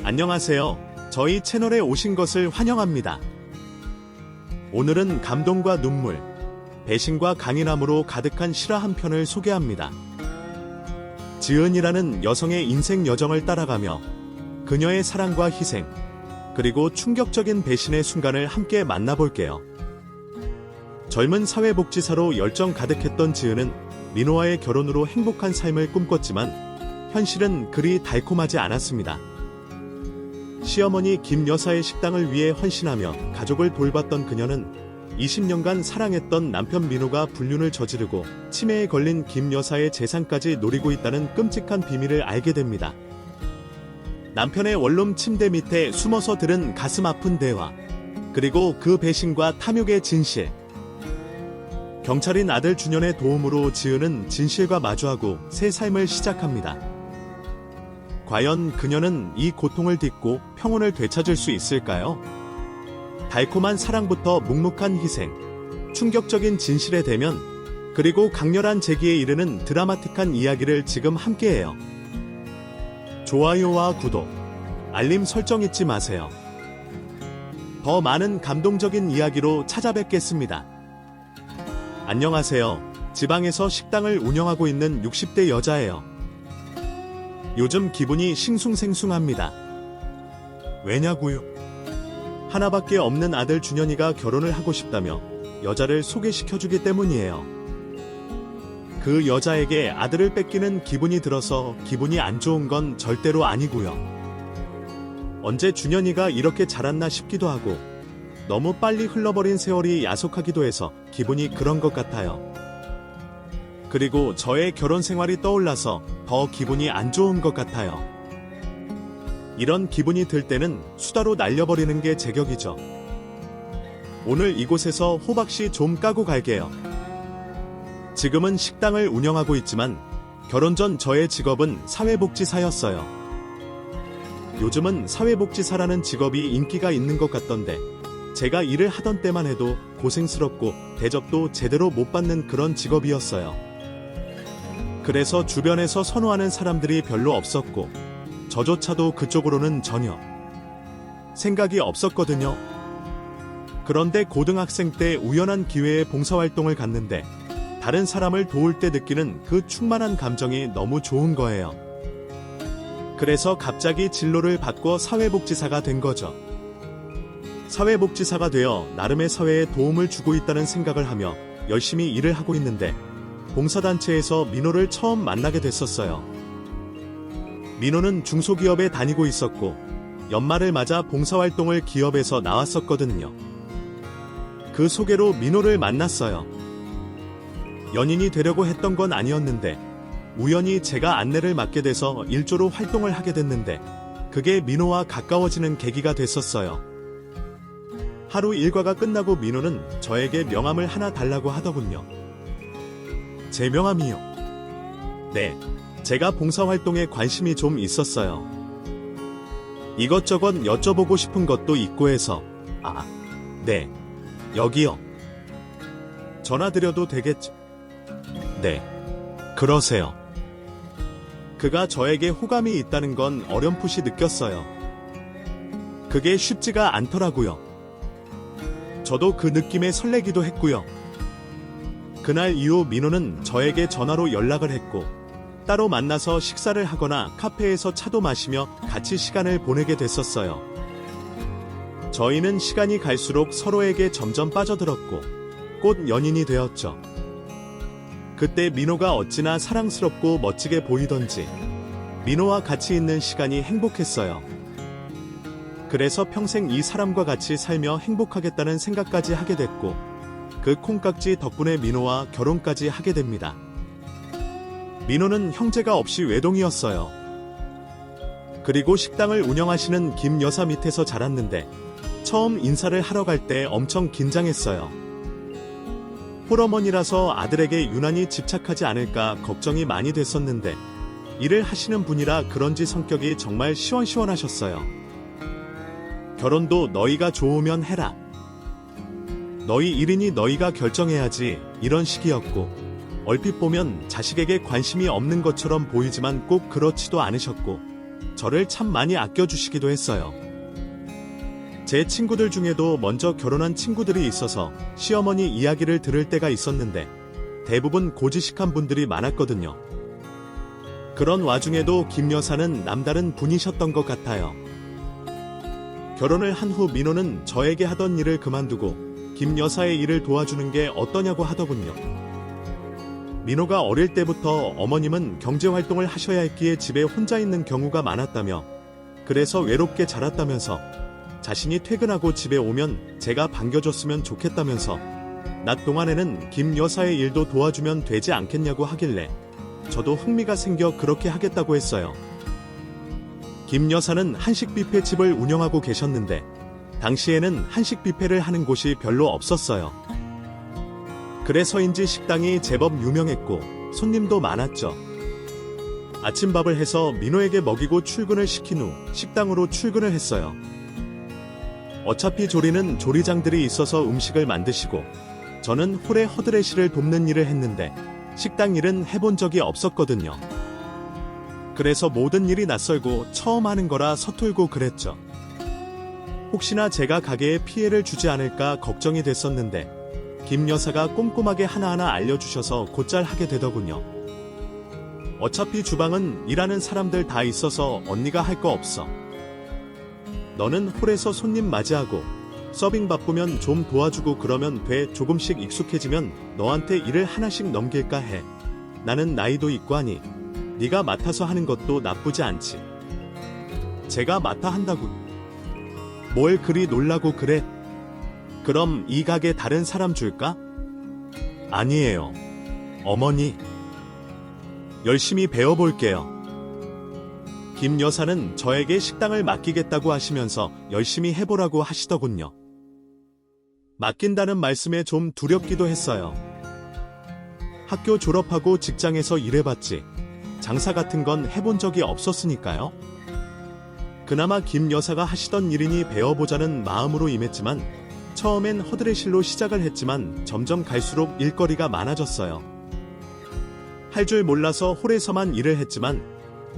안녕하세요. 저희 채널에 오신 것을 환영합니다. 오늘은 감동과 눈물, 배신과 강인함으로 가득한 실화 한 편을 소개합니다. 지은이라는 여성의 인생 여정을 따라가며 그녀의 사랑과 희생, 그리고 충격적인 배신의 순간을 함께 만나볼게요. 젊은 사회복지사로 열정 가득했던 지은은 민호와의 결혼으로 행복한 삶을 꿈꿨지만 현실은 그리 달콤하지 않았습니다. 시어머니 김 여사의 식당을 위해 헌신하며 가족을 돌봤던 그녀는 20년간 사랑했던 남편 민호가 불륜을 저지르고 치매에 걸린 김 여사의 재산까지 노리고 있다는 끔찍한 비밀을 알게 됩니다. 남편의 원룸 침대 밑에 숨어서 들은 가슴 아픈 대화, 그리고 그 배신과 탐욕의 진실. 경찰인 아들 준현의 도움으로 지은은 진실과 마주하고 새 삶을 시작합니다. 과연 그녀는 이 고통을 딛고 평온을 되찾을 수 있을까요? 달콤한 사랑부터 묵묵한 희생, 충격적인 진실의 대면, 그리고 강렬한 재기에 이르는 드라마틱한 이야기를 지금 함께해요. 좋아요와 구독, 알림 설정 잊지 마세요. 더 많은 감동적인 이야기로 찾아뵙겠습니다. 안녕하세요. 지방에서 식당을 운영하고 있는 60대 여자예요. 요즘 기분이 싱숭생숭합니다. 왜냐고요? 하나밖에 없는 아들 준현이가 결혼을 하고 싶다며 여자를 소개시켜주기 때문이에요. 그 여자에게 아들을 뺏기는 기분이 들어서 기분이 안 좋은 건 절대로 아니고요. 언제 준현이가 이렇게 자랐나 싶기도 하고 너무 빨리 흘러버린 세월이 야속하기도 해서 기분이 그런 것 같아요. 그리고 저의 결혼 생활이 떠올라서 더 기분이 안 좋은 것 같아요. 이런 기분이 들 때는 수다로 날려버리는 게 제격이죠. 오늘 이곳에서 호박씨 좀 까고 갈게요. 지금은 식당을 운영하고 있지만 결혼 전 저의 직업은 사회복지사였어요. 요즘은 사회복지사라는 직업이 인기가 있는 것 같던데 제가 일을 하던 때만 해도 고생스럽고 대접도 제대로 못 받는 그런 직업이었어요. 그래서 주변에서 선호하는 사람들이 별로 없었고 저조차도 그쪽으로는 전혀 생각이 없었거든요. 그런데 고등학생 때 우연한 기회에 봉사활동을 갔는데 다른 사람을 도울 때 느끼는 그 충만한 감정이 너무 좋은 거예요. 그래서 갑자기 진로를 바꿔 사회복지사가 된 거죠. 사회복지사가 되어 나름의 사회에 도움을 주고 있다는 생각을 하며 열심히 일을 하고 있는데 봉사단체에서 민호를 처음 만나게 됐었어요. 민호는 중소기업에 다니고 있었고 연말을 맞아 봉사활동을 기업에서 나왔었거든요. 그 소개로 민호를 만났어요. 연인이 되려고 했던 건 아니었는데 우연히 제가 안내를 맡게 돼서 일조로 활동을 하게 됐는데 그게 민호와 가까워지는 계기가 됐었어요. 하루 일과가 끝나고 민호는 저에게 명함을 하나 달라고 하더군요. 제 명함이요? 네, 제가 봉사활동에 관심이 좀 있었어요. 이것저것 여쭤보고 싶은 것도 있고 해서. 네, 여기요. 전화드려도 되겠죠? 네, 그러세요. 그가 저에게 호감이 있다는 건 어렴풋이 느꼈어요. 그게 쉽지가 않더라고요. 저도 그 느낌에 설레기도 했고요. 그날 이후 민호는 저에게 전화로 연락을 했고 따로 만나서 식사를 하거나 카페에서 차도 마시며 같이 시간을 보내게 됐었어요. 저희는 시간이 갈수록 서로에게 점점 빠져들었고 꽃 연인이 되었죠. 그때 민호가 어찌나 사랑스럽고 멋지게 보이던지 민호와 같이 있는 시간이 행복했어요. 그래서 평생 이 사람과 같이 살며 행복하겠다는 생각까지 하게 됐고 그 콩깍지 덕분에 민호와 결혼까지 하게 됩니다. 민호는 형제가 없이 외동이었어요. 그리고 식당을 운영하시는 김 여사 밑에서 자랐는데 처음 인사를 하러 갈 때 엄청 긴장했어요. 홀어머니라서 아들에게 유난히 집착하지 않을까 걱정이 많이 됐었는데 일을 하시는 분이라 그런지 성격이 정말 시원시원하셨어요. 결혼도 너희가 좋으면 해라. 너희 일이니 너희가 결정해야지, 이런 식이었고 얼핏 보면 자식에게 관심이 없는 것처럼 보이지만 꼭 그렇지도 않으셨고 저를 참 많이 아껴주시기도 했어요. 제 친구들 중에도 먼저 결혼한 친구들이 있어서 시어머니 이야기를 들을 때가 있었는데 대부분 고지식한 분들이 많았거든요. 그런 와중에도 김 여사는 남다른 분이셨던 것 같아요. 결혼을 한 후 민호는 저에게 하던 일을 그만두고 김 여사의 일을 도와주는 게 어떠냐고 하더군요. 민호가 어릴 때부터 어머님은 경제활동을 하셔야 했기에 집에 혼자 있는 경우가 많았다며 그래서 외롭게 자랐다면서 자신이 퇴근하고 집에 오면 제가 반겨줬으면 좋겠다면서 낮 동안에는 김 여사의 일도 도와주면 되지 않겠냐고 하길래 저도 흥미가 생겨 그렇게 하겠다고 했어요. 김 여사는 한식 뷔페집을 운영하고 계셨는데 당시에는 한식 뷔페를 하는 곳이 별로 없었어요. 그래서인지 식당이 제법 유명했고 손님도 많았죠. 아침밥을 해서 민호에게 먹이고 출근을 시킨 후 식당으로 출근을 했어요. 어차피 조리는 조리장들이 있어서 음식을 만드시고 저는 홀의 허드레시를 돕는 일을 했는데 식당 일은 해본 적이 없었거든요. 그래서 모든 일이 낯설고 처음 하는 거라 서툴고 그랬죠. 혹시나 제가 가게에 피해를 주지 않을까 걱정이 됐었는데 김 여사가 꼼꼼하게 하나하나 알려주셔서 곧잘 하게 되더군요. 어차피 주방은 일하는 사람들 다 있어서 언니가 할 거 없어. 너는 홀에서 손님 맞이하고 서빙 바쁘면 좀 도와주고 그러면 돼. 조금씩 익숙해지면 너한테 일을 하나씩 넘길까 해. 나는 나이도 있고 하니 네가 맡아서 하는 것도 나쁘지 않지. 제가 맡아 한다고. 뭘 그리 놀라고 그래? 그럼 이 가게 다른 사람 줄까? 아니에요. 어머니. 열심히 배워볼게요. 김 여사는 저에게 식당을 맡기겠다고 하시면서 열심히 해보라고 하시더군요. 맡긴다는 말씀에 좀 두렵기도 했어요. 학교 졸업하고 직장에서 일해봤지 장사 같은 건 해본 적이 없었으니까요. 그나마 김 여사가 하시던 일이니 배워보자는 마음으로 임했지만 처음엔 허드레실로 시작을 했지만 점점 갈수록 일거리가 많아졌어요. 할 줄 몰라서 홀에서만 일을 했지만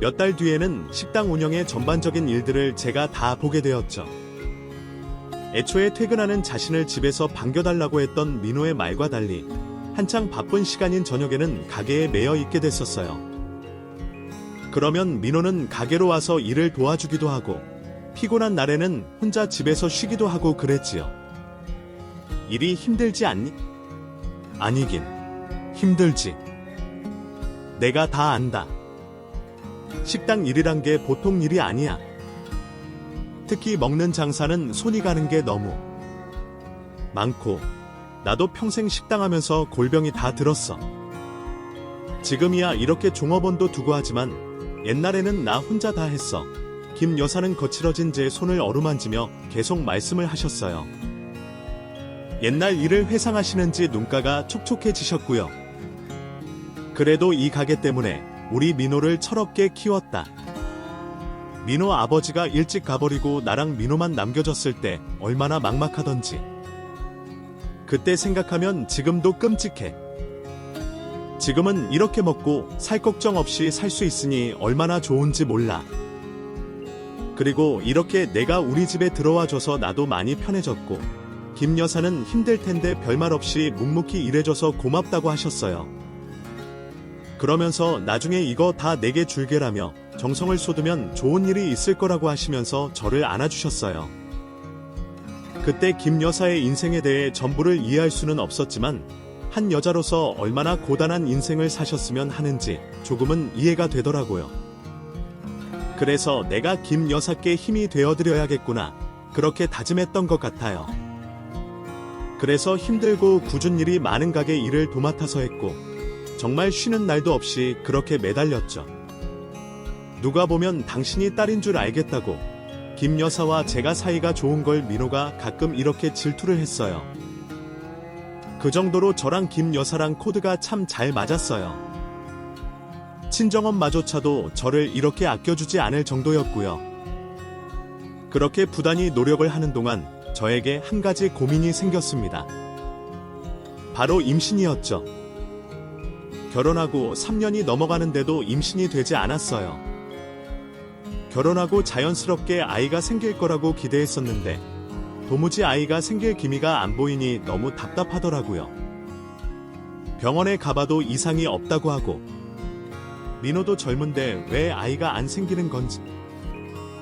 몇 달 뒤에는 식당 운영의 전반적인 일들을 제가 다 보게 되었죠. 애초에 퇴근하는 자신을 집에서 반겨달라고 했던 민호의 말과 달리 한창 바쁜 시간인 저녁에는 가게에 매여 있게 됐었어요. 그러면 민호는 가게로 와서 일을 도와주기도 하고 피곤한 날에는 혼자 집에서 쉬기도 하고 그랬지요. 일이 힘들지 않니? 아니긴 힘들지. 내가 다 안다. 식당 일이란 게 보통 일이 아니야. 특히 먹는 장사는 손이 가는 게 너무 많고 나도 평생 식당 하면서 골병이 다 들었어. 지금이야 이렇게 종업원도 두고 하지만 옛날에는 나 혼자 다 했어. 김 여사는 거칠어진 제 손을 어루만지며 계속 말씀을 하셨어요. 옛날 일을 회상하시는지 눈가가 촉촉해지셨고요. 그래도 이 가게 때문에 우리 민호를 철없게 키웠다. 민호 아버지가 일찍 가버리고 나랑 민호만 남겨졌을 때 얼마나 막막하던지. 그때 생각하면 지금도 끔찍해. 지금은 이렇게 먹고 살 걱정 없이 살 수 있으니 얼마나 좋은지 몰라. 그리고 이렇게 내가 우리 집에 들어와줘서 나도 많이 편해졌고 김 여사는 힘들 텐데 별말 없이 묵묵히 일해줘서 고맙다고 하셨어요. 그러면서 나중에 이거 다 내게 줄게라며 정성을 쏟으면 좋은 일이 있을 거라고 하시면서 저를 안아주셨어요. 그때 김 여사의 인생에 대해 전부를 이해할 수는 없었지만 한 여자로서 얼마나 고단한 인생을 사셨으면 하는지 조금은 이해가 되더라고요. 그래서 내가 김 여사께 힘이 되어드려야겠구나 그렇게 다짐했던 것 같아요. 그래서 힘들고 굳은 일이 많은 가게 일을 도맡아서 했고 정말 쉬는 날도 없이 그렇게 매달렸죠. 누가 보면 당신이 딸인 줄 알겠다고 김 여사와 제가 사이가 좋은 걸 민호가 가끔 이렇게 질투를 했어요. 그 정도로 저랑 김 여사랑 코드가 참 잘 맞았어요. 친정엄마조차도 저를 이렇게 아껴주지 않을 정도였고요. 그렇게 부단히 노력을 하는 동안 저에게 한 가지 고민이 생겼습니다. 바로 임신이었죠. 결혼하고 3년이 넘어가는데도 임신이 되지 않았어요. 결혼하고 자연스럽게 아이가 생길 거라고 기대했었는데 도무지 아이가 생길 기미가 안 보이니 너무 답답하더라고요. 병원에 가봐도 이상이 없다고 하고 민호도 젊은데 왜 아이가 안 생기는 건지.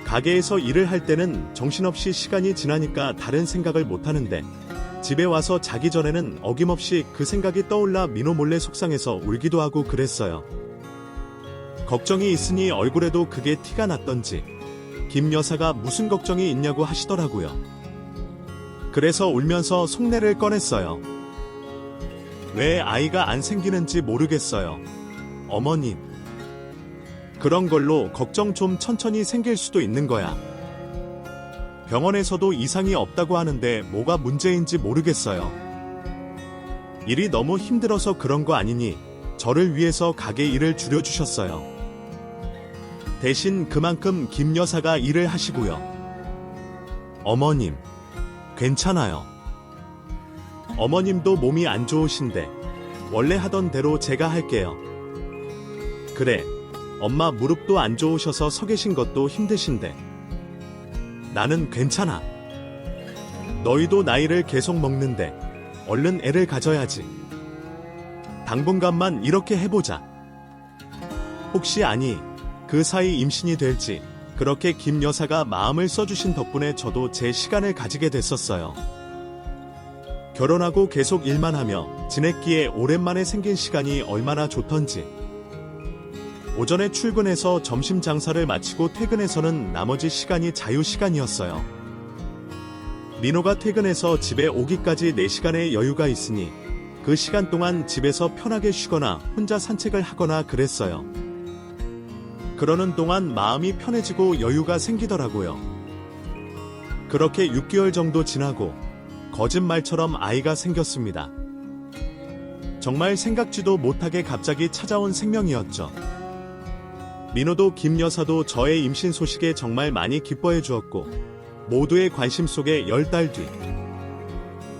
가게에서 일을 할 때는 정신없이 시간이 지나니까 다른 생각을 못하는데 집에 와서 자기 전에는 어김없이 그 생각이 떠올라 민호 몰래 속상해서 울기도 하고 그랬어요. 걱정이 있으니 얼굴에도 그게 티가 났던지 김 여사가 무슨 걱정이 있냐고 하시더라고요. 그래서 울면서 속내를 꺼냈어요. 왜 아이가 안 생기는지 모르겠어요. 어머님. 그런 걸로 걱정 좀 천천히 생길 수도 있는 거야. 병원에서도 이상이 없다고 하는데 뭐가 문제인지 모르겠어요. 일이 너무 힘들어서 그런 거 아니니 저를 위해서 가게 일을 줄여주셨어요. 대신 그만큼 김 여사가 일을 하시고요. 어머님, 괜찮아요. 어머님도 몸이 안 좋으신데 원래 하던 대로 제가 할게요. 그래, 엄마 무릎도 안 좋으셔서 서 계신 것도 힘드신데 나는 괜찮아. 너희도 나이를 계속 먹는데 얼른 애를 가져야지. 당분간만 이렇게 해보자. 혹시 아니, 그 사이 임신이 될지. 그렇게 김 여사가 마음을 써주신 덕분에 저도 제 시간을 가지게 됐었어요. 결혼하고 계속 일만 하며 지냈기에 오랜만에 생긴 시간이 얼마나 좋던지. 오전에 출근해서 점심 장사를 마치고 퇴근해서는 나머지 시간이 자유 시간이었어요. 민호가 퇴근해서 집에 오기까지 4시간의 여유가 있으니 그 시간 동안 집에서 편하게 쉬거나 혼자 산책을 하거나 그랬어요. 그러는 동안 마음이 편해지고 여유가 생기더라고요. 그렇게 6개월 정도 지나고 거짓말처럼 아이가 생겼습니다. 정말 생각지도 못하게 갑자기 찾아온 생명이었죠. 민호도 김 여사도 저의 임신 소식에 정말 많이 기뻐해 주었고 모두의 관심 속에 10달 뒤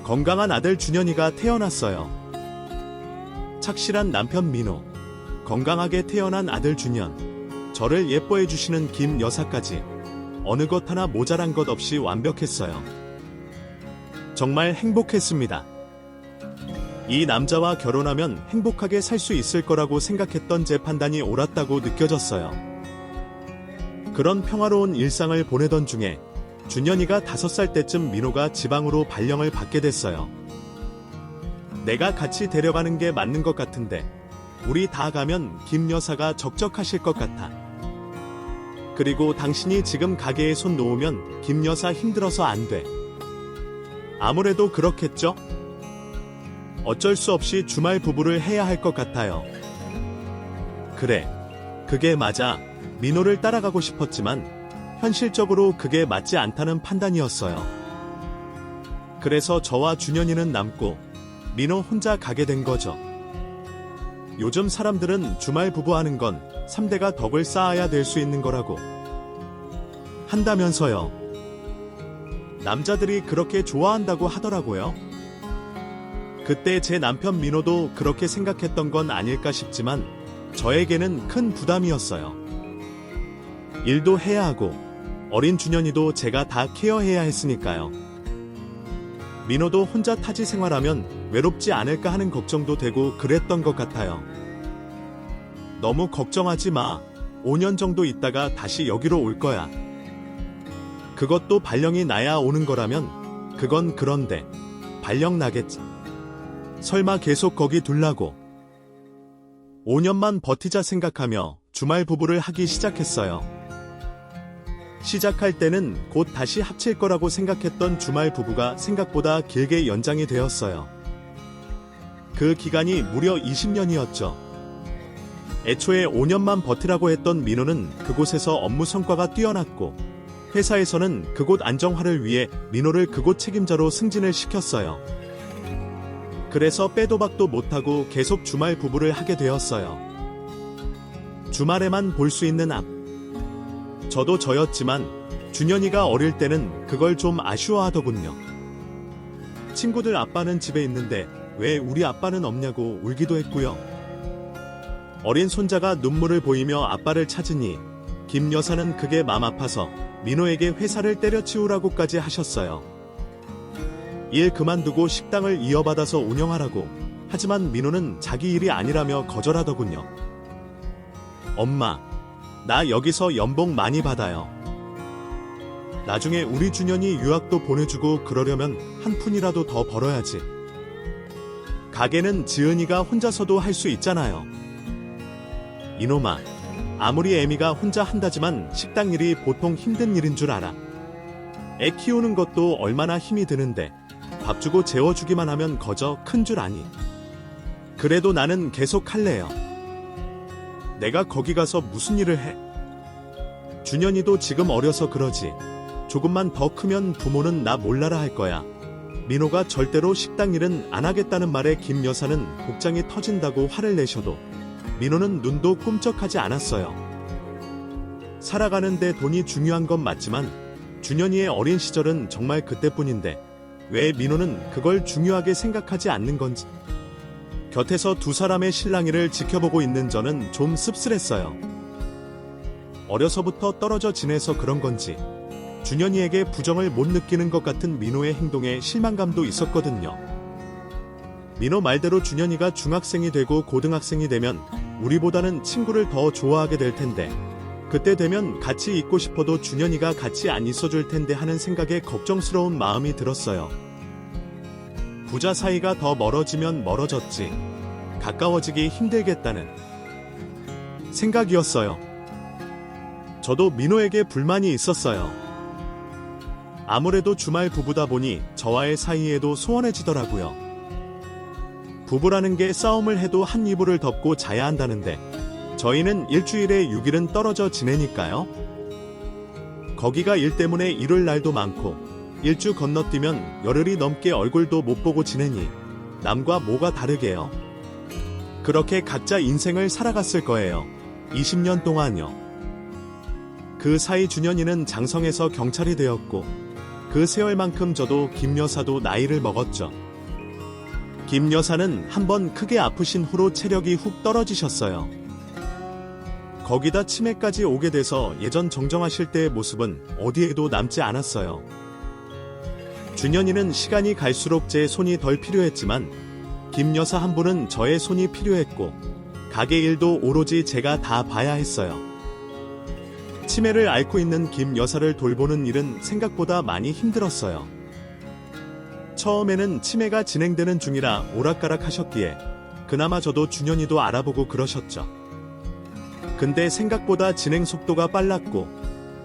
건강한 아들 준현이가 태어났어요. 착실한 남편 민호, 건강하게 태어난 아들 준현, 저를 예뻐해 주시는 김 여사까지 어느 것 하나 모자란 것 없이 완벽했어요. 정말 행복했습니다. 이 남자와 결혼하면 행복하게 살 수 있을 거라고 생각했던 제 판단이 옳았다고 느껴졌어요. 그런 평화로운 일상을 보내던 중에 준현이가 5살 때쯤 민호가 지방으로 발령을 받게 됐어요. 내가 같이 데려가는 게 맞는 것 같은데 우리 다 가면 김 여사가 적적하실 것 같아. 그리고 당신이 지금 가게에 손 놓으면 김 여사 힘들어서 안 돼. 아무래도 그렇겠죠? 어쩔 수 없이 주말 부부를 해야 할 것 같아요. 그래, 그게 맞아. 민호를 따라가고 싶었지만 현실적으로 그게 맞지 않다는 판단이었어요. 그래서 저와 준현이는 남고 민호 혼자 가게 된 거죠. 요즘 사람들은 주말 부부하는 건 3대가 덕을 쌓아야 될 수 있는 거라고 한다면서요. 남자들이 그렇게 좋아한다고 하더라고요. 그때 제 남편 민호도 그렇게 생각했던 건 아닐까 싶지만 저에게는 큰 부담이었어요. 일도 해야 하고 어린 준현이도 제가 다 케어해야 했으니까요. 민호도 혼자 타지 생활하면 외롭지 않을까 하는 걱정도 되고 그랬던 것 같아요. 너무 걱정하지 마. 5년 정도 있다가 다시 여기로 올 거야. 그것도 발령이 나야 오는 거라면 그건 그런데 발령 나겠지. 설마 계속 거기 둘라고. 5년만 버티자 생각하며 주말 부부를 하기 시작했어요. 시작할 때는 곧 다시 합칠 거라고 생각했던 주말 부부가 생각보다 길게 연장이 되었어요. 그 기간이 무려 20년이었죠. 애초에 5년만 버티라고 했던 민호는 그곳에서 업무 성과가 뛰어났고 회사에서는 그곳 안정화를 위해 민호를 그곳 책임자로 승진을 시켰어요. 그래서 빼도 박도 못하고 계속 주말 부부를 하게 되었어요. 주말에만 볼 수 있는 앞. 저도 저였지만 준현이가 어릴 때는 그걸 좀 아쉬워하더군요. 친구들 아빠는 집에 있는데 왜 우리 아빠는 없냐고 울기도 했고요. 어린 손자가 눈물을 보이며 아빠를 찾으니 김 여사는 그게 맘 아파서 민호에게 회사를 때려치우라고까지 하셨어요. 일 그만두고 식당을 이어받아서 운영하라고. 하지만 민호는 자기 일이 아니라며 거절하더군요. 엄마, 나 여기서 연봉 많이 받아요. 나중에 우리 준현이 유학도 보내주고 그러려면 한 푼이라도 더 벌어야지. 가게는 지은이가 혼자서도 할 수 있잖아요. 이놈아, 아무리 애미가 혼자 한다지만 식당 일이 보통 힘든 일인 줄 알아. 애 키우는 것도 얼마나 힘이 드는데 밥 주고 재워주기만 하면 거저 큰 줄 아니. 그래도 나는 계속 할래요. 내가 거기 가서 무슨 일을 해? 준현이도 지금 어려서 그러지. 조금만 더 크면 부모는 나 몰라라 할 거야. 민호가 절대로 식당 일은 안 하겠다는 말에 김 여사는 복장이 터진다고 화를 내셔도 민호는 눈도 꿈쩍하지 않았어요. 살아가는데 돈이 중요한 건 맞지만 준현이의 어린 시절은 정말 그때뿐인데 왜 민호는 그걸 중요하게 생각하지 않는 건지. 곁에서 두 사람의 실랑이를 지켜보고 있는 저는 좀 씁쓸했어요. 어려서부터 떨어져 지내서 그런 건지 준현이에게 부정을 못 느끼는 것 같은 민호의 행동에 실망감도 있었거든요. 민호 말대로 준현이가 중학생이 되고 고등학생이 되면 우리보다는 친구를 더 좋아하게 될 텐데 그때 되면 같이 있고 싶어도 준현이가 같이 안 있어줄 텐데 하는 생각에 걱정스러운 마음이 들었어요. 부자 사이가 더 멀어지면 멀어졌지 가까워지기 힘들겠다는 생각이었어요. 저도 민호에게 불만이 있었어요. 아무래도 주말 부부다 보니 저와의 사이에도 소원해지더라고요. 부부라는 게 싸움을 해도 한 이불을 덮고 자야 한다는데 저희는 일주일에 6일은 떨어져 지내니까요. 거기가 일 때문에 이럴 날도 많고 일주 건너뛰면 열흘이 넘게 얼굴도 못 보고 지내니 남과 뭐가 다르게요. 그렇게 각자 인생을 살아갔을 거예요. 20년 동안요. 그 사이 준현이는 장성에서 경찰이 되었고 그 세월만큼 저도 김 여사도 나이를 먹었죠. 김 여사는 한번 크게 아프신 후로 체력이 훅 떨어지셨어요. 거기다 치매까지 오게 돼서 예전 정정하실 때의 모습은 어디에도 남지 않았어요. 준현이는 시간이 갈수록 제 손이 덜 필요했지만 김 여사 한 분은 저의 손이 필요했고 가게 일도 오로지 제가 다 봐야 했어요. 치매를 앓고 있는 김 여사를 돌보는 일은 생각보다 많이 힘들었어요. 처음에는 치매가 진행되는 중이라 오락가락 하셨기에 그나마 저도 준현이도 알아보고 그러셨죠. 근데 생각보다 진행 속도가 빨랐고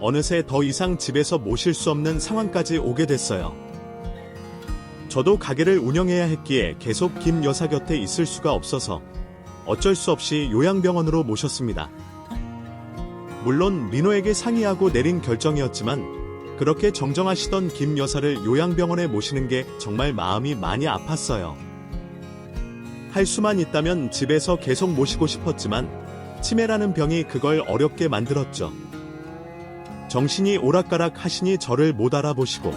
어느새 더 이상 집에서 모실 수 없는 상황까지 오게 됐어요. 저도 가게를 운영해야 했기에 계속 김 여사 곁에 있을 수가 없어서 어쩔 수 없이 요양병원으로 모셨습니다. 물론 민호에게 상의하고 내린 결정이었지만 그렇게 정정하시던 김 여사를 요양병원에 모시는 게 정말 마음이 많이 아팠어요. 할 수만 있다면 집에서 계속 모시고 싶었지만 치매라는 병이 그걸 어렵게 만들었죠. 정신이 오락가락 하시니 저를 못 알아보시고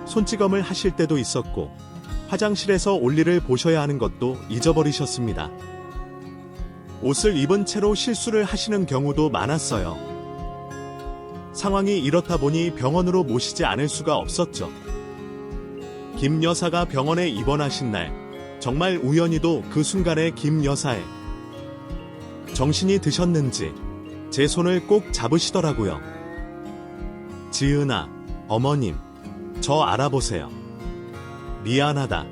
손찌검을 하실 때도 있었고 화장실에서 올리를 보셔야 하는 것도 잊어버리셨습니다. 옷을 입은 채로 실수를 하시는 경우도 많았어요. 상황이 이렇다 보니 병원으로 모시지 않을 수가 없었죠. 김 여사가 병원에 입원하신 날 정말 우연히도 그 순간에 김 여사의 정신이 드셨는지 제 손을 꼭 잡으시더라고요. 지은아, 어머님, 저 알아보세요. 미안하다.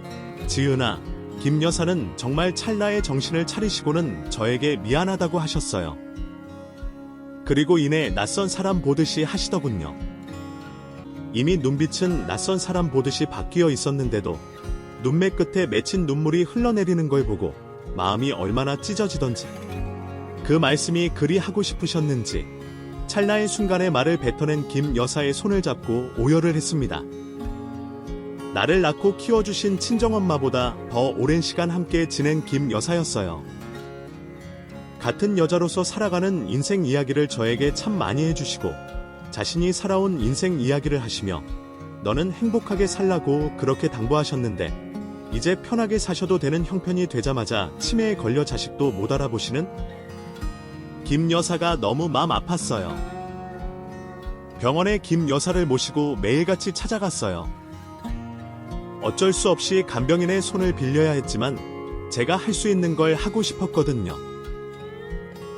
지은아, 김 여사는 정말 찰나의 정신을 차리시고는 저에게 미안하다고 하셨어요. 그리고 이내 낯선 사람 보듯이 하시더군요. 이미 눈빛은 낯선 사람 보듯이 바뀌어 있었는데도 눈매 끝에 맺힌 눈물이 흘러내리는 걸 보고 마음이 얼마나 찢어지던지 그 말씀이 그리 하고 싶으셨는지 찰나의 순간에 말을 뱉어낸 김 여사의 손을 잡고 오열을 했습니다. 나를 낳고 키워주신 친정엄마보다 더 오랜 시간 함께 지낸 김 여사였어요. 같은 여자로서 살아가는 인생 이야기를 저에게 참 많이 해주시고 자신이 살아온 인생 이야기를 하시며 너는 행복하게 살라고 그렇게 당부하셨는데 이제 편하게 사셔도 되는 형편이 되자마자 치매에 걸려 자식도 못 알아보시는 김 여사가 너무 마음 아팠어요. 병원에 김 여사를 모시고 매일같이 찾아갔어요. 어쩔 수 없이 간병인의 손을 빌려야 했지만 제가 할 수 있는 걸 하고 싶었거든요.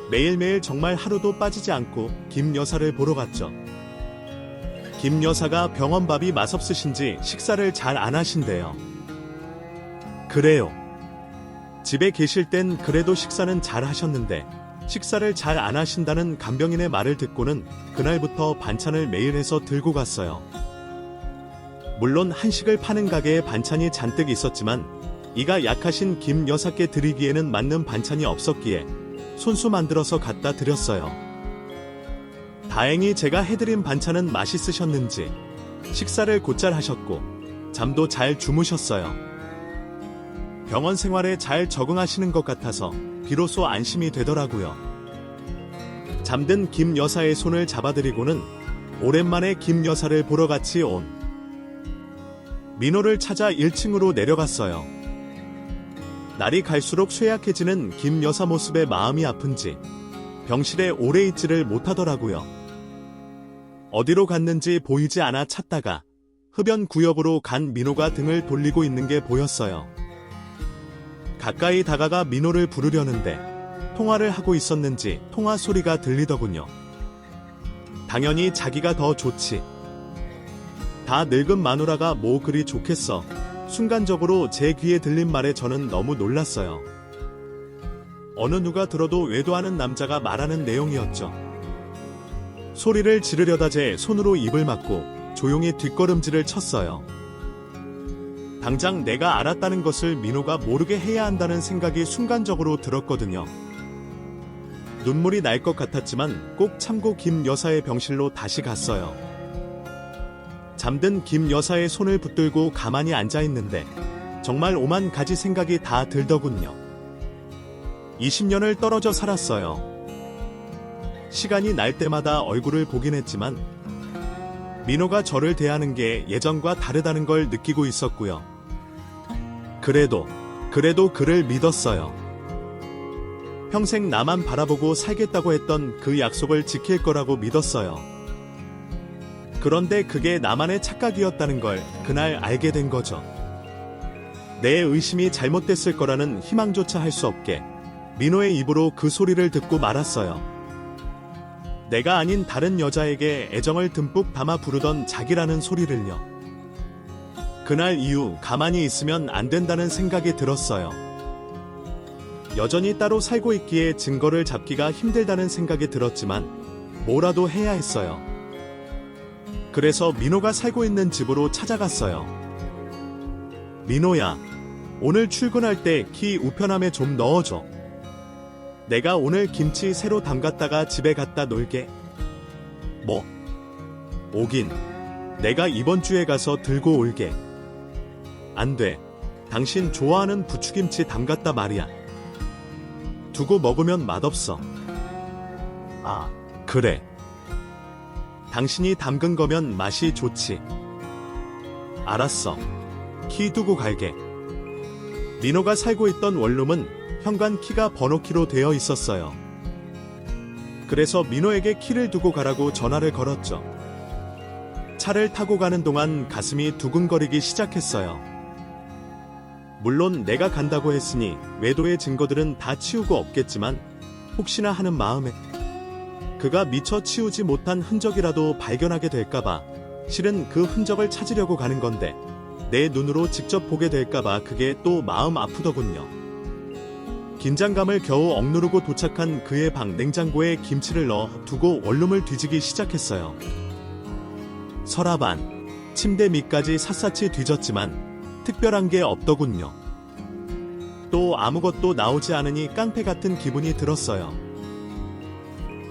매일매일 정말 하루도 빠지지 않고 김 여사를 보러 갔죠. 김 여사가 병원 밥이 맛없으신지 식사를 잘 안 하신대요. 그래요. 집에 계실 땐 그래도 식사는 잘 하셨는데 식사를 잘 안 하신다는 간병인의 말을 듣고는 그날부터 반찬을 매일 해서 들고 갔어요. 물론 한식을 파는 가게에 반찬이 잔뜩 있었지만 이가 약하신 김 여사께 드리기에는 맞는 반찬이 없었기에 손수 만들어서 갖다 드렸어요. 다행히 제가 해드린 반찬은 맛있으셨는지 식사를 곧잘 하셨고 잠도 잘 주무셨어요. 병원 생활에 잘 적응하시는 것 같아서 비로소 안심이 되더라고요. 잠든 김 여사의 손을 잡아드리고는 오랜만에 김 여사를 보러 같이 온 민호를 찾아 1층으로 내려갔어요. 날이 갈수록 쇠약해지는 김 여사 모습에 마음이 아픈지 병실에 오래 있지를 못하더라고요. 어디로 갔는지 보이지 않아 찾다가 흡연 구역으로 간 민호가 등을 돌리고 있는 게 보였어요. 가까이 다가가 민호를 부르려는데 통화를 하고 있었는지 통화 소리가 들리더군요. 당연히 자기가 더 좋지. 다 늙은 마누라가 뭐 그리 좋겠어. 순간적으로 제 귀에 들린 말에 저는 너무 놀랐어요. 어느 누가 들어도 외도하는 남자가 말하는 내용이었죠. 소리를 지르려다 제 손으로 입을 막고 조용히 뒷걸음질을 쳤어요. 당장 내가 알았다는 것을 민호가 모르게 해야 한다는 생각이 순간적으로 들었거든요. 눈물이 날 것 같았지만 꼭 참고 김 여사의 병실로 다시 갔어요. 잠든 김 여사의 손을 붙들고 가만히 앉아있는데 정말 오만 가지 생각이 다 들더군요. 20년을 떨어져 살았어요. 시간이 날 때마다 얼굴을 보긴 했지만 민호가 저를 대하는 게 예전과 다르다는 걸 느끼고 있었고요. 그래도 그를 믿었어요. 평생 나만 바라보고 살겠다고 했던 그 약속을 지킬 거라고 믿었어요. 그런데 그게 나만의 착각이었다는 걸 그날 알게 된 거죠. 내 의심이 잘못됐을 거라는 희망조차 할 수 없게 민호의 입으로 그 소리를 듣고 말았어요. 내가 아닌 다른 여자에게 애정을 듬뿍 담아 부르던 자기라는 소리를요. 그날 이후 가만히 있으면 안 된다는 생각이 들었어요. 여전히 따로 살고 있기에 증거를 잡기가 힘들다는 생각이 들었지만 뭐라도 해야 했어요. 그래서 민호가 살고 있는 집으로 찾아갔어요. 민호야, 오늘 출근할 때 키 우편함에 좀 넣어줘. 내가 오늘 김치 새로 담갔다가 집에 갖다 놓을게. 뭐? 오긴. 내가 이번 주에 가서 들고 올게. 안 돼. 당신 좋아하는 부추김치 담갔다 말이야. 두고 먹으면 맛없어. 아, 그래. 당신이 담근 거면 맛이 좋지. 알았어. 키 두고 갈게. 민호가 살고 있던 원룸은 현관 키가 번호키로 되어 있었어요. 그래서 민호에게 키를 두고 가라고 전화를 걸었죠. 차를 타고 가는 동안 가슴이 두근거리기 시작했어요. 물론 내가 간다고 했으니 외도의 증거들은 다 치우고 없겠지만 혹시나 하는 마음에 그가 미처 치우지 못한 흔적이라도 발견하게 될까봐 실은 그 흔적을 찾으려고 가는 건데 내 눈으로 직접 보게 될까봐 그게 또 마음 아프더군요. 긴장감을 겨우 억누르고 도착한 그의 방 냉장고에 김치를 넣어 두고 원룸을 뒤지기 시작했어요. 서랍 안, 침대 밑까지 샅샅이 뒤졌지만 특별한 게 없더군요. 또 아무것도 나오지 않으니 깡패 같은 기분이 들었어요.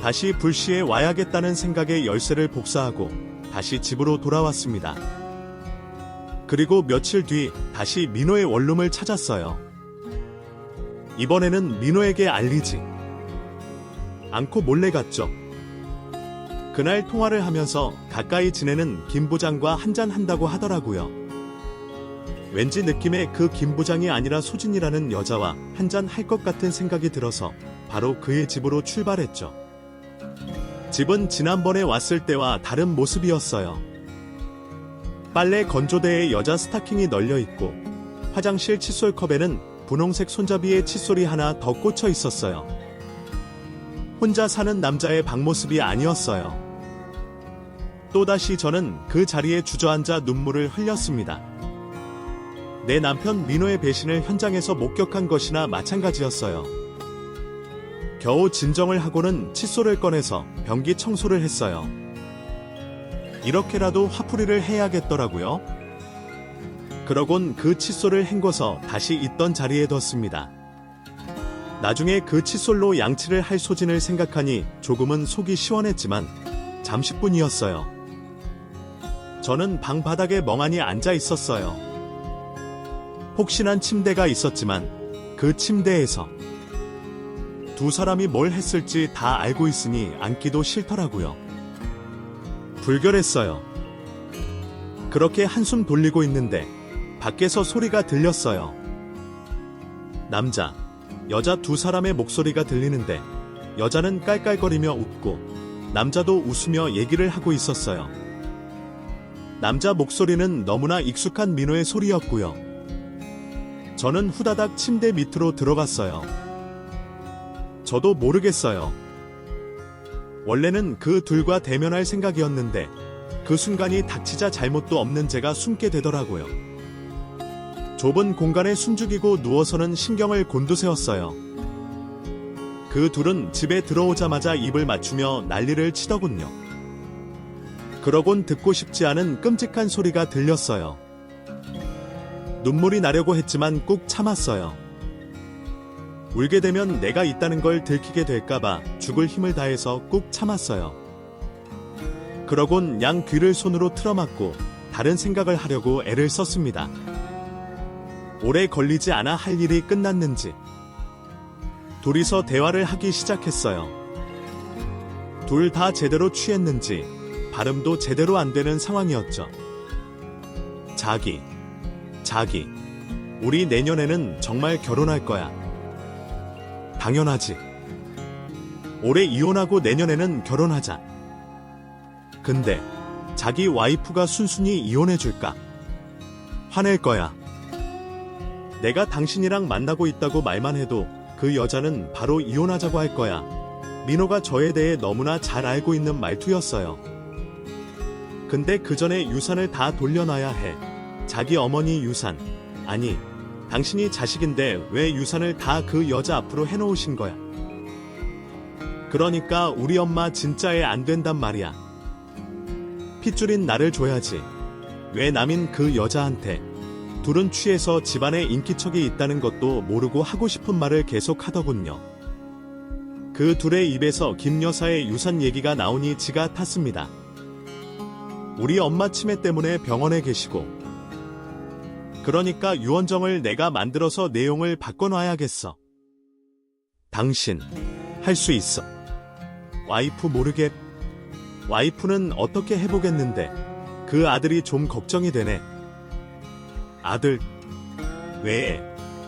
다시 불시에 와야겠다는 생각에 열쇠를 복사하고 다시 집으로 돌아왔습니다. 그리고 며칠 뒤 다시 민호의 원룸을 찾았어요. 이번에는 민호에게 알리지 않고 몰래 갔죠. 그날 통화를 하면서 가까이 지내는 김 부장과 한잔한다고 하더라고요. 왠지 느낌에 그 김 부장이 아니라 소진이라는 여자와 한잔 할 것 같은 생각이 들어서 바로 그의 집으로 출발했죠. 집은 지난번에 왔을 때와 다른 모습이었어요. 빨래 건조대에 여자 스타킹이 널려 있고 화장실 칫솔컵에는 분홍색 손잡이에 칫솔이 하나 더 꽂혀 있었어요. 혼자 사는 남자의 방모습이 아니었어요. 또다시 저는 그 자리에 주저앉아 눈물을 흘렸습니다. 내 남편 민호의 배신을 현장에서 목격한 것이나 마찬가지였어요. 겨우 진정을 하고는 칫솔을 꺼내서 변기 청소를 했어요. 이렇게라도 화풀이를 해야겠더라고요. 그러곤 그 칫솔을 헹궈서 다시 있던 자리에 뒀습니다. 나중에 그 칫솔로 양치를 할 소진을 생각하니 조금은 속이 시원했지만 잠시뿐이었어요. 저는 방 바닥에 멍하니 앉아 있었어요. 폭신한 침대가 있었지만 그 침대에서 두 사람이 뭘 했을지 다 알고 있으니 앉기도 싫더라고요. 불결했어요. 그렇게 한숨 돌리고 있는데 밖에서 소리가 들렸어요. 남자, 여자 두 사람의 목소리가 들리는데 여자는 깔깔거리며 웃고 남자도 웃으며 얘기를 하고 있었어요. 남자 목소리는 너무나 익숙한 민호의 소리였고요. 저는 후다닥 침대 밑으로 들어갔어요. 저도 모르겠어요. 원래는 그 둘과 대면할 생각이었는데 그 순간이 닥치자 잘못도 없는 제가 숨게 되더라고요. 좁은 공간에 숨죽이고 누워서는 신경을 곤두세웠어요. 그 둘은 집에 들어오자마자 입을 맞추며 난리를 치더군요. 그러곤 듣고 싶지 않은 끔찍한 소리가 들렸어요. 눈물이 나려고 했지만 꾹 참았어요. 울게 되면 내가 있다는 걸 들키게 될까봐 죽을 힘을 다해서 꾹 참았어요. 그러곤 양 귀를 손으로 틀어막고 다른 생각을 하려고 애를 썼습니다. 오래 걸리지 않아 할 일이 끝났는지. 둘이서 대화를 하기 시작했어요. 둘 다 제대로 취했는지 발음도 제대로 안 되는 상황이었죠. 자기, 우리 내년에는 정말 결혼할 거야. 당연하지. 올해 이혼하고 내년에는 결혼하자. 근데 자기 와이프가 순순히 이혼해줄까? 화낼 거야. 내가 당신이랑 만나고 있다고 말만 해도 그 여자는 바로 이혼하자고 할 거야. 민호가 저에 대해 너무나 잘 알고 있는 말투였어요. 근데 그 전에 유산을 다 돌려놔야 해. 자기 어머니 유산. 아니, 당신이 자식인데 왜 유산을 다 그 여자 앞으로 해놓으신 거야? 그러니까 우리 엄마 진짜 애 안 된단 말이야. 핏줄인 나를 줘야지. 왜 남인 그 여자한테. 둘은 취해서 집안에 인기척이 있다는 것도 모르고 하고 싶은 말을 계속 하더군요. 그 둘의 입에서 김 여사의 유산 얘기가 나오니 지가 탔습니다. 우리 엄마 치매 때문에 병원에 계시고 그러니까 유언정을 내가 만들어서 내용을 바꿔놔야겠어. 당신 할 수 있어. 와이프 모르게. 와이프는 어떻게 해보겠는데 그 아들이 좀 걱정이 되네. 아들? 왜?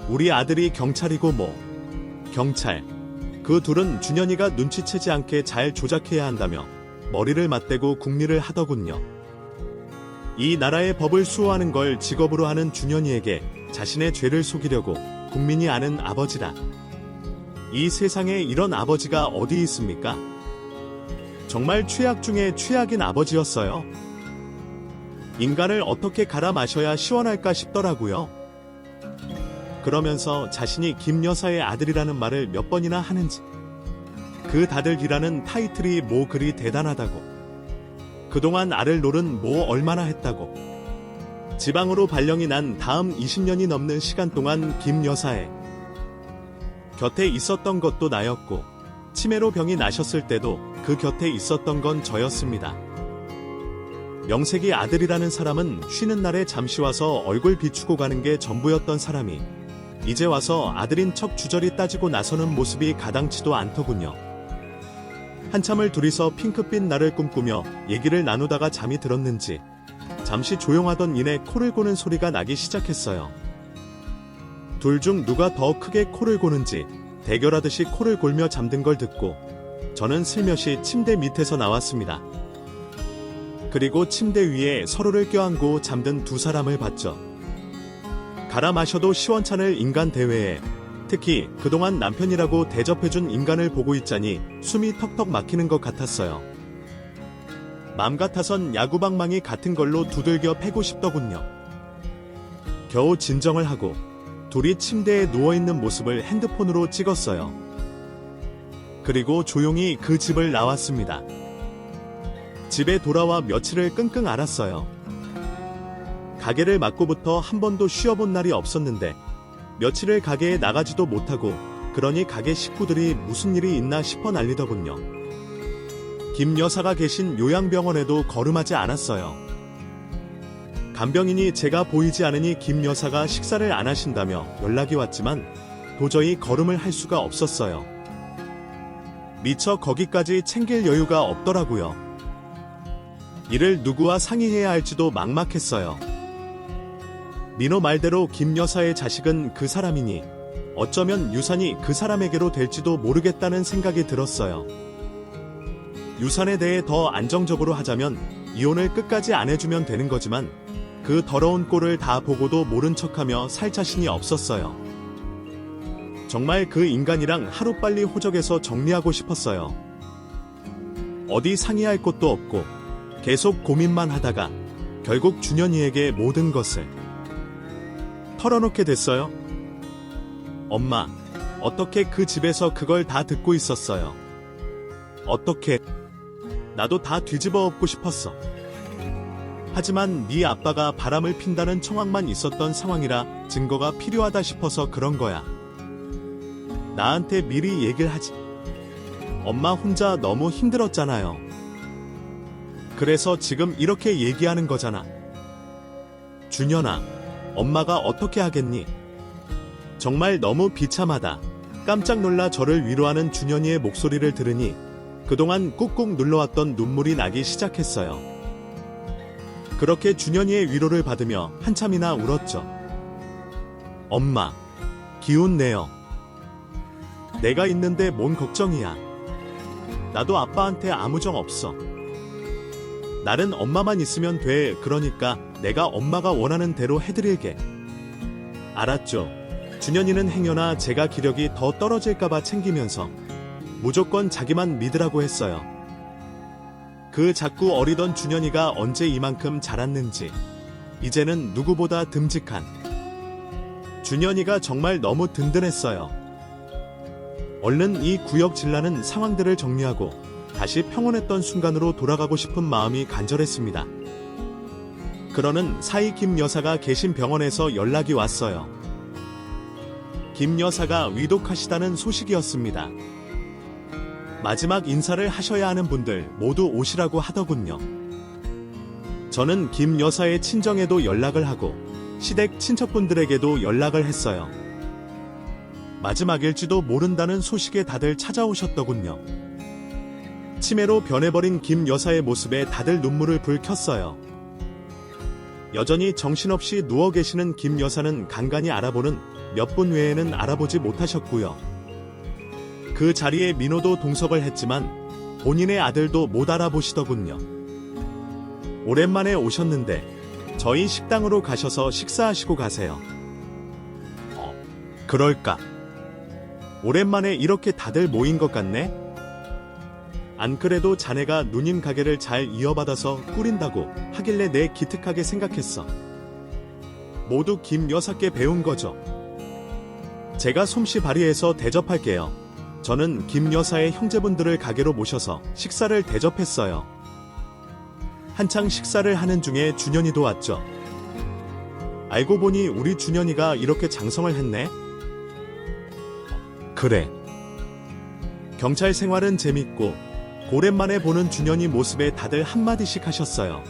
우리 아들이 경찰이고 뭐. 경찰. 그 둘은 준현이가 눈치채지 않게 잘 조작해야 한다며 머리를 맞대고 궁리를 하더군요. 이 나라의 법을 수호하는 걸 직업으로 하는 준현이에게 자신의 죄를 속이려고 국민이 아는 아버지라. 이 세상에 이런 아버지가 어디 있습니까? 정말 최악 중에 최악인 아버지였어요. 인간을 어떻게 갈아 마셔야 시원할까 싶더라고요. 그러면서 자신이 김 여사의 아들이라는 말을 몇 번이나 하는지. 그 다들이라는 타이틀이 뭐 그리 대단하다고. 그동안 알을 노른 뭐 얼마나 했다고. 지방으로 발령이 난 다음 20년이 넘는 시간 동안 김 여사의 곁에 있었던 것도 나였고 치매로 병이 나셨을 때도 그 곁에 있었던 건 저였습니다. 명색이 아들이라는 사람은 쉬는 날에 잠시 와서 얼굴 비추고 가는 게 전부였던 사람이 이제 와서 아들인 척 주저리 따지고 나서는 모습이 가당치도 않더군요. 한참을 둘이서 핑크빛 날을 꿈꾸며 얘기를 나누다가 잠이 들었는지 잠시 조용하던 이내 코를 고는 소리가 나기 시작했어요. 둘 중 누가 더 크게 코를 고는지 대결하듯이 코를 골며 잠든 걸 듣고 저는 슬며시 침대 밑에서 나왔습니다. 그리고 침대 위에 서로를 껴안고 잠든 두 사람을 봤죠. 갈아 마셔도 시원찮을 인간 대회에 특히 그동안 남편이라고 대접해준 인간을 보고 있자니 숨이 턱턱 막히는 것 같았어요. 맘 같아선 야구방망이 같은 걸로 두들겨 패고 싶더군요. 겨우 진정을 하고 둘이 침대에 누워있는 모습을 핸드폰으로 찍었어요. 그리고 조용히 그 집을 나왔습니다. 집에 돌아와 며칠을 끙끙 앓았어요. 가게를 맡고부터 한 번도 쉬어본 날이 없었는데 며칠을 가게에 나가지도 못하고 그러니 가게 식구들이 무슨 일이 있나 싶어 난리더군요. 김 여사가 계신 요양병원에도 거름하지 않았어요. 간병인이 제가 보이지 않으니 김 여사가 식사를 안 하신다며 연락이 왔지만 도저히 걸음을 할 수가 없었어요. 미처 거기까지 챙길 여유가 없더라고요. 이를 누구와 상의해야 할지도 막막했어요. 민호 말대로 김 여사의 자식은 그 사람이니 어쩌면 유산이 그 사람에게로 될지도 모르겠다는 생각이 들었어요. 유산에 대해 더 안정적으로 하자면 이혼을 끝까지 안 해주면 되는 거지만 그 더러운 꼴을 다 보고도 모른 척하며 살 자신이 없었어요. 정말 그 인간이랑 하루빨리 호적해서 정리하고 싶었어요. 어디 상의할 곳도 없고 계속 고민만 하다가 결국 준현이에게 모든 것을 털어놓게 됐어요. 엄마, 어떻게 그 집에서 그걸 다 듣고 있었어요? 어떻게? 나도 다 뒤집어 엎고 싶었어. 하지만 네 아빠가 바람을 핀다는 청황만 있었던 상황이라 증거가 필요하다 싶어서 그런 거야. 나한테 미리 얘기를 하지. 엄마 혼자 너무 힘들었잖아요. 그래서 지금 이렇게 얘기하는 거잖아. 준현아, 엄마가 어떻게 하겠니? 정말 너무 비참하다. 깜짝 놀라 저를 위로하는 준현이의 목소리를 들으니 그동안 꾹꾹 눌러왔던 눈물이 나기 시작했어요. 그렇게 준현이의 위로를 받으며 한참이나 울었죠. 엄마, 기운 내요. 내가 있는데 뭔 걱정이야. 나도 아빠한테 아무 정 없어. 날은 엄마만 있으면 돼. 그러니까 내가 엄마가 원하는 대로 해드릴게. 알았죠? 준현이는 행여나 제가 기력이 더 떨어질까봐 챙기면서 무조건 자기만 믿으라고 했어요. 그 자꾸 어리던 준현이가 언제 이만큼 자랐는지 이제는 누구보다 듬직한 준현이가 정말 너무 든든했어요. 얼른 이 구역질나는 상황들을 정리하고 다시 평온했던 순간으로 돌아가고 싶은 마음이 간절했습니다. 그러는 사이 김 여사가 계신 병원에서 연락이 왔어요. 김 여사가 위독하시다는 소식이었습니다. 마지막 인사를 하셔야 하는 분들 모두 오시라고 하더군요. 저는 김 여사의 친정에도 연락을 하고 시댁 친척분들에게도 연락을 했어요. 마지막일지도 모른다는 소식에 다들 찾아오셨더군요. 치매로 변해버린 김 여사의 모습에 다들 눈물을 불켰어요. 여전히 정신없이 누워 계시는 김 여사는 간간히 알아보는 몇 분 외에는 알아보지 못하셨고요. 그 자리에 민호도 동석을 했지만 본인의 아들도 못 알아보시더군요. 오랜만에 오셨는데 저희 식당으로 가셔서 식사하시고 가세요. 그럴까? 오랜만에 이렇게 다들 모인 것 같네? 안 그래도 자네가 누님 가게를 잘 이어받아서 꾸린다고 하길래 내 기특하게 생각했어. 모두 김 여사께 배운 거죠. 제가 솜씨 발휘해서 대접할게요. 저는 김 여사의 형제분들을 가게로 모셔서 식사를 대접했어요. 한창 식사를 하는 중에 준현이도 왔죠. 알고 보니 우리 준현이가 이렇게 장성을 했네? 그래. 경찰 생활은 재밌고 오랜만에 보는 준현이 모습에 다들 한마디씩 하셨어요.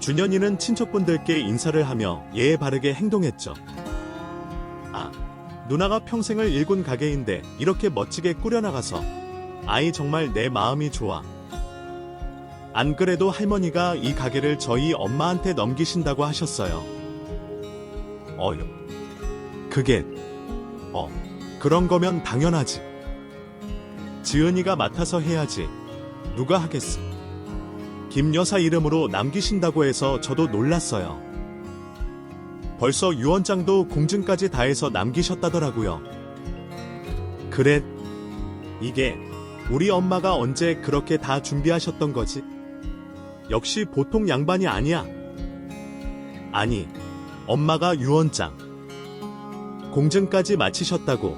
준현이는 친척분들께 인사를 하며 예의 바르게 행동했죠. 아, 누나가 평생을 일군 가게인데 이렇게 멋지게 꾸려나가서 아이 정말 내 마음이 좋아. 안 그래도 할머니가 이 가게를 저희 엄마한테 넘기신다고 하셨어요. 어휴. 그게 그런 거면 당연하지. 지은이가 맡아서 해야지. 누가 하겠어. 김 여사 이름으로 남기신다고 해서 저도 놀랐어요. 벌써 유언장도 공증까지 다 해서 남기셨다더라고요. 그래, 이게 우리 엄마가 언제 그렇게 다 준비하셨던 거지? 역시 보통 양반이 아니야. 아니, 엄마가 유언장, 공증까지 마치셨다고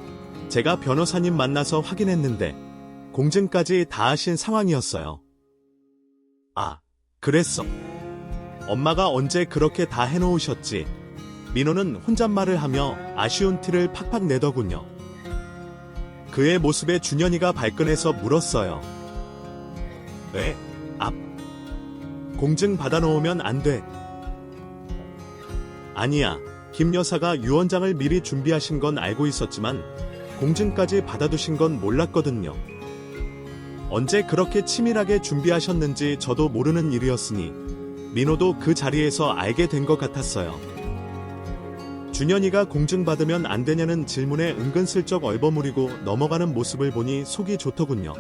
제가 변호사님 만나서 확인했는데 공증까지 다 하신 상황이었어요. 아, 그랬어. 엄마가 언제 그렇게 다 해놓으셨지? 민호는 혼잣말을 하며 아쉬운 티를 팍팍 내더군요. 그의 모습에 준현이가 발끈해서 물었어요. 왜? 공증 받아놓으면 안 돼. 아니야. 김 여사가 유언장을 미리 준비하신 건 알고 있었지만 공증까지 받아두신 건 몰랐거든요. 언제 그렇게 치밀하게 준비하셨는지 저도 모르는 일이었으니 민호도 그 자리에서 알게 된 것 같았어요. 준현이가 공증 받으면 안 되냐는 질문에 은근슬쩍 얼버무리고 넘어가는 모습을 보니 속이 좋더군요.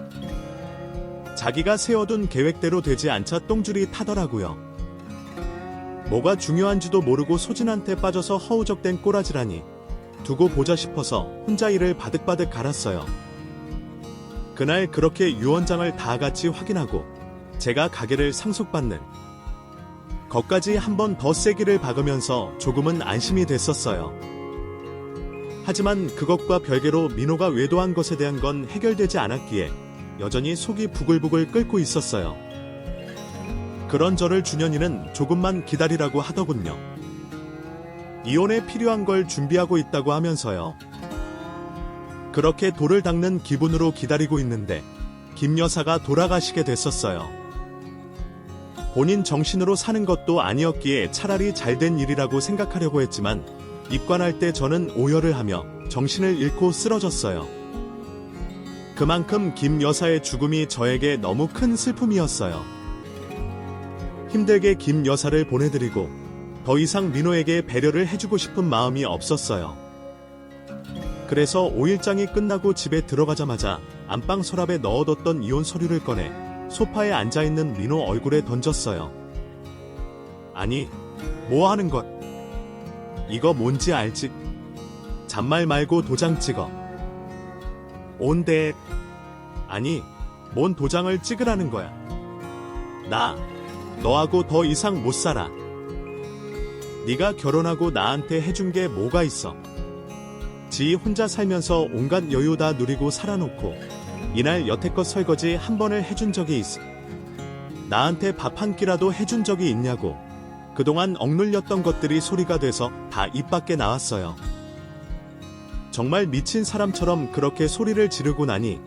자기가 세워둔 계획대로 되지 않자 똥줄이 타더라고요. 뭐가 중요한지도 모르고 소진한테 빠져서 허우적댄 꼬라지라니 두고 보자 싶어서 혼자 이를 바득바득 갈았어요. 그날 그렇게 유언장을 다 같이 확인하고 제가 가게를 상속받는 것까지 한 번 더 세기를 박으면서 조금은 안심이 됐었어요. 하지만 그것과 별개로 민호가 외도한 것에 대한 건 해결되지 않았기에 여전히 속이 부글부글 끓고 있었어요. 그런 저를 준현이는 조금만 기다리라고 하더군요. 이혼에 필요한 걸 준비하고 있다고 하면서요. 그렇게 돌을 닦는 기분으로 기다리고 있는데 김 여사가 돌아가시게 됐었어요. 본인 정신으로 사는 것도 아니었기에 차라리 잘된 일이라고 생각하려고 했지만 입관할 때 저는 오열을 하며 정신을 잃고 쓰러졌어요. 그만큼 김 여사의 죽음이 저에게 너무 큰 슬픔이었어요. 힘들게 김 여사를 보내드리고 더 이상 민호에게 배려를 해주고 싶은 마음이 없었어요. 그래서 5일장이 끝나고 집에 들어가자마자 안방 서랍에 넣어뒀던 이혼 서류를 꺼내 소파에 앉아있는 민호 얼굴에 던졌어요. 아니, 뭐 하는 것? 이거 뭔지 알지? 잔말 말고 도장 찍어. 온데. 아니, 뭔 도장을 찍으라는 거야. 나 너하고 더 이상 못 살아. 네가 결혼하고 나한테 해준 게 뭐가 있어? 지 혼자 살면서 온갖 여유 다 누리고 살아놓고 이날 여태껏 설거지 한 번을 해준 적이 있어. 나한테 밥 한 끼라도 해준 적이 있냐고. 그동안 억눌렸던 것들이 소리가 돼서 다 입 밖에 나왔어요. 정말 미친 사람처럼 그렇게 소리를 지르고 나니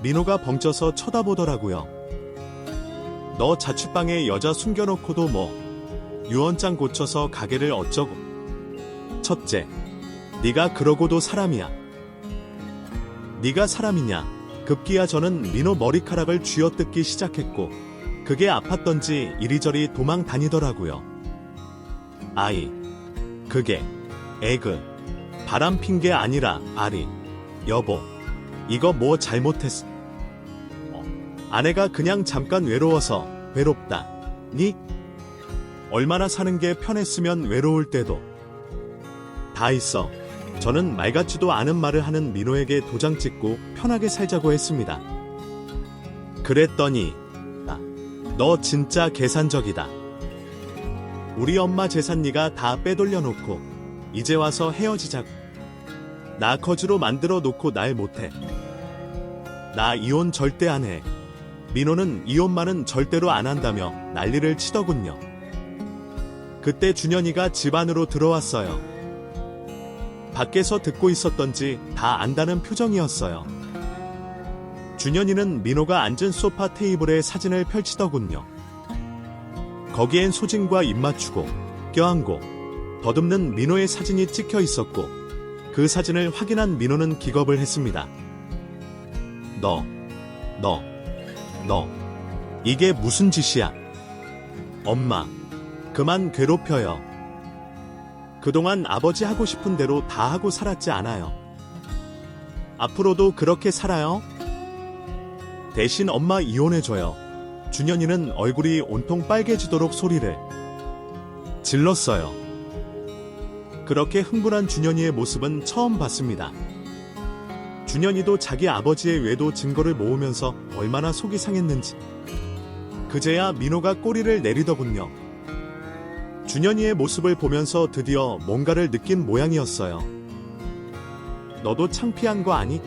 민호가 벙쪄서 쳐다보더라고요. 너 자취방에 여자 숨겨놓고도 뭐 유언장 고쳐서 가게를 어쩌고. 첫째, 네가 그러고도 사람이야. 네가 사람이냐. 급기야 저는 민호 머리카락을 쥐어뜯기 시작했고 그게 아팠던지 이리저리 도망 다니더라고요. 아이, 그게 바람 핀 게 아니라 아리. 여보, 이거 뭐 잘못했어? 아내가 그냥 잠깐 외로워서 외롭다. 니? 얼마나 사는 게 편했으면 외로울 때도 다 있어. 저는 말 같지도 않은 말을 하는 민호에게 도장 찍고 편하게 살자고 했습니다. 그랬더니 너 진짜 계산적이다. 우리 엄마 재산 네가 다 빼돌려 놓고 이제 와서 헤어지자고. 나 거지로 만들어 놓고 날 못해. 나 이혼 절대 안 해. 민호는 이혼만은 절대로 안 한다며 난리를 치더군요. 그때 준현이가 집 안으로 들어왔어요. 밖에서 듣고 있었던지 다 안다는 표정이었어요. 준현이는 민호가 앉은 소파 테이블에 사진을 펼치더군요. 거기엔 소진과 입맞추고 껴안고 더듬는 민호의 사진이 찍혀 있었고 그 사진을 확인한 민호는 기겁을 했습니다. 너 이게 무슨 짓이야? 엄마, 그만 괴롭혀요. 그동안 아버지 하고 싶은 대로 다 하고 살았지 않아요. 앞으로도 그렇게 살아요? 대신 엄마 이혼해줘요. 준현이는 얼굴이 온통 빨개지도록 소리를 질렀어요. 그렇게 흥분한 준현이의 모습은 처음 봤습니다. 준현이도 자기 아버지의 외도 증거를 모으면서 얼마나 속이 상했는지. 그제야 민호가 꼬리를 내리더군요. 준현이의 모습을 보면서 드디어 뭔가를 느낀 모양이었어요. 너도 창피한 거 아니?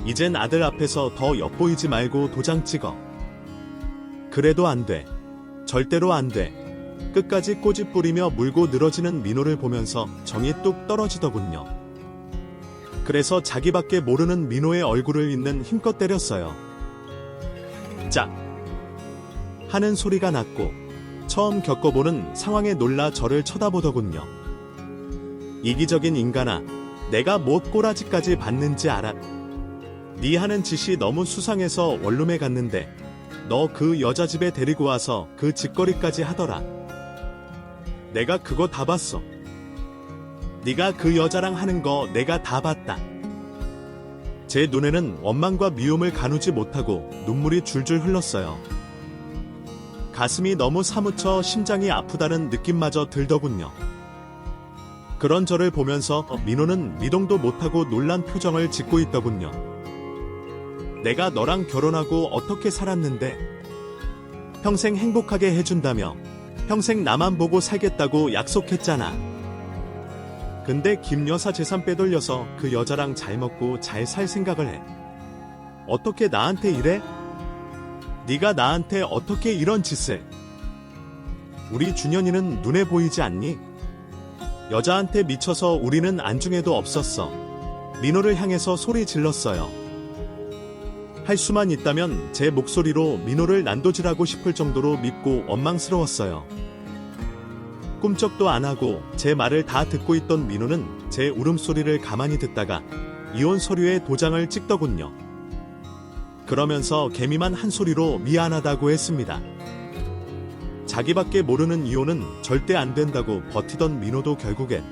이젠 아들 앞에서 더 엿보이지 말고 도장 찍어. 그래도 안 돼. 절대로 안 돼. 끝까지 꼬집 부리며 물고 늘어지는 민호를 보면서 정이 뚝 떨어지더군요. 그래서 자기밖에 모르는 민호의 얼굴을 있는 힘껏 때렸어요. 짝! 하는 소리가 났고 처음 겪어보는 상황에 놀라 저를 쳐다보더군요. 이기적인 인간아, 내가 뭐 꼬라지까지 받는지 알아? 네 하는 짓이 너무 수상해서 원룸에 갔는데 너 그 여자 집에 데리고 와서 그 짓거리까지 하더라. 내가 그거 다 봤어. 네가 그 여자랑 하는 거 내가 다 봤다. 제 눈에는 원망과 미움을 가누지 못하고 눈물이 줄줄 흘렀어요. 가슴이 너무 사무쳐 심장이 아프다는 느낌마저 들더군요. 그런 저를 보면서 민호는 미동도 못하고 놀란 표정을 짓고 있더군요. 내가 너랑 결혼하고 어떻게 살았는데? 평생 행복하게 해준다며 평생 나만 보고 살겠다고 약속했잖아. 근데 김 여사 재산 빼돌려서 그 여자랑 잘 먹고 잘 살 생각을 해. 어떻게 나한테 이래? 네가 나한테 어떻게 이런 짓을? 우리 준현이는 눈에 보이지 않니? 여자한테 미쳐서 우리는 안중에도 없었어. 민호를 향해서 소리 질렀어요. 할 수만 있다면 제 목소리로 민호를 난도질하고 싶을 정도로 밉고 원망스러웠어요. 꿈쩍도 안 하고 제 말을 다 듣고 있던 민호는 제 울음소리를 가만히 듣다가 이혼 서류에 도장을 찍더군요. 그러면서 개미만 한 소리로 미안하다고 했습니다. 자기밖에 모르는 이혼은 절대 안 된다고 버티던 민호도 결국엔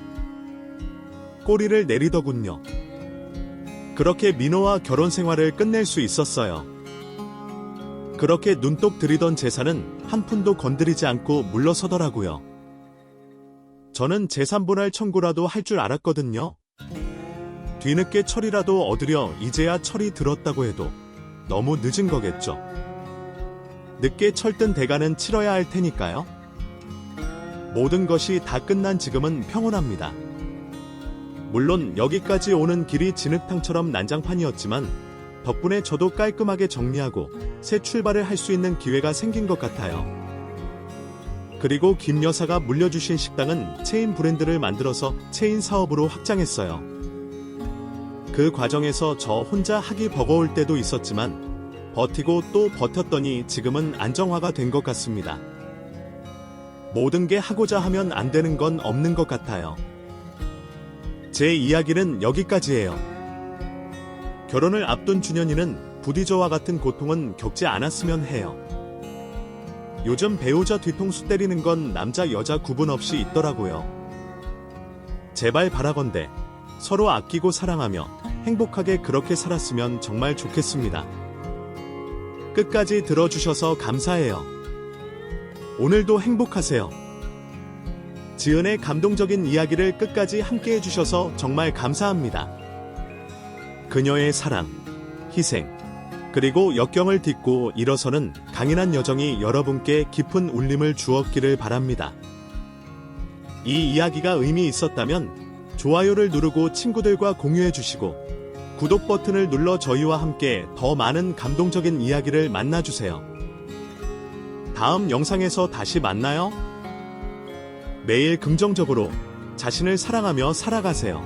꼬리를 내리더군요. 그렇게 민호와 결혼 생활을 끝낼 수 있었어요. 그렇게 눈독 들이던 재산은 한 푼도 건드리지 않고 물러서더라고요. 저는 재산분할 청구라도 할 줄 알았거든요. 뒤늦게 철이라도 얻으려 이제야 철이 들었다고 해도 너무 늦은 거겠죠. 늦게 철든 대가는 치러야 할 테니까요. 모든 것이 다 끝난 지금은 평온합니다. 물론 여기까지 오는 길이 진흙탕처럼 난장판이었지만 덕분에 저도 깔끔하게 정리하고 새 출발을 할 수 있는 기회가 생긴 것 같아요. 그리고 김 여사가 물려주신 식당은 체인 브랜드를 만들어서 체인 사업으로 확장했어요. 그 과정에서 저 혼자 하기 버거울 때도 있었지만 버티고 또 버텼더니 지금은 안정화가 된 것 같습니다. 모든 게 하고자 하면 안 되는 건 없는 것 같아요. 제 이야기는 여기까지예요. 결혼을 앞둔 준현이는 부디 저와 같은 고통은 겪지 않았으면 해요. 요즘 배우자 뒤통수 때리는 건 남자 여자 구분 없이 있더라고요. 제발 바라건대 서로 아끼고 사랑하며 행복하게 그렇게 살았으면 정말 좋겠습니다. 끝까지 들어주셔서 감사해요. 오늘도 행복하세요. 지은의 감동적인 이야기를 끝까지 함께 해주셔서 정말 감사합니다. 그녀의 사랑, 희생, 그리고 역경을 딛고 일어서는 강인한 여정이 여러분께 깊은 울림을 주었기를 바랍니다. 이 이야기가 의미 있었다면 좋아요를 누르고 친구들과 공유해 주시고 구독 버튼을 눌러 저희와 함께 더 많은 감동적인 이야기를 만나주세요. 다음 영상에서 다시 만나요. 매일 긍정적으로 자신을 사랑하며 살아가세요.